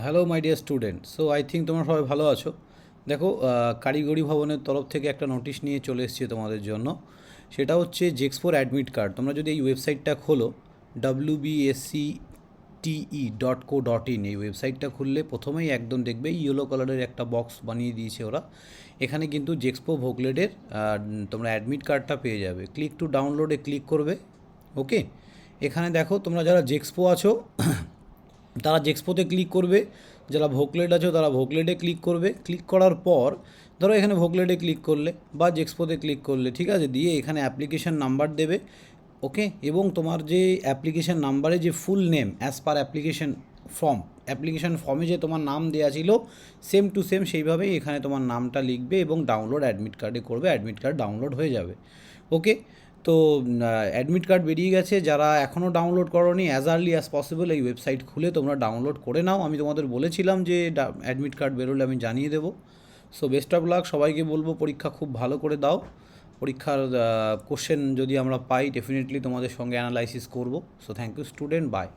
Hello my dear student. So I think তোমরা সবাই ভালো আছো। দেখো, কারিগরি ভবনের তরফ থেকে একটা নোটিশ নিয়ে চলে এসেছি তোমাদের জন্য। সেটা হচ্ছে জেক্সপোর অ্যাডমিট কার্ড। তোমরা যদি এই ওয়েবসাইটটা খোলো wbscte.co.in, এই ওয়েবসাইটটা খুললে প্রথমেই একদম দেখবে ইয়েলো কালারের একটা বক্স বানিয়ে দিয়েছে ওরা। এখানে কিন্তু জেক্সপো ভোকলেটের তোমরা অ্যাডমিট কার্ডটা পেয়ে যাবে। ক্লিক টু ডাউনলোডে ক্লিক করবে। ওকে, এখানে দেখো তোমরা যারা জেক্সপো আছো তারা জেক্সপোতে ক্লিক করবে, যারা ভোকলেট আছো তারা ভোকলেটে ক্লিক করবে। ক্লিক করার পর ধরো এখানে ভোকলেটে ক্লিক করলে বা জেক্সপোতে ক্লিক করলে, ঠিক আছে, দিয়ে এখানে অ্যাপ্লিকেশান নাম্বার দেবে। ওকে, এবং তোমার যে অ্যাপ্লিকেশান নাম্বারে যে full name as per application ফর্মে যে তোমার নাম দেওয়া ছিল সেম টু সেম সেইভাবেই এখানে তোমার নামটা লিখবে এবং ডাউনলোড অ্যাডমিট কার্ডে করবে। অ্যাডমিট কার্ড ডাউনলোড হয়ে যাবে। ওকে, তো অ্যাডমিট কার্ড বেরিয়ে গেছে। যারা এখনও ডাউনলোড করোনি, অ্যাজ আর্লি অ্যাজ পসিবল এই ওয়েবসাইট খুলে তোমরা ডাউনলোড করে নাও। আমি তোমাদের বলেছিলাম যে অ্যাডমিট কার্ড বেরোলে আমি জানিয়ে দেবো। সো বেস্ট অফ লাক, সবাইকে বলবো পরীক্ষা খুব ভালো করে দাও। পরীক্ষার কোশ্চেন যদি আমরা পাই ডেফিনেটলি তোমাদের সঙ্গে অ্যানালাইসিস করব। So thank you student, by.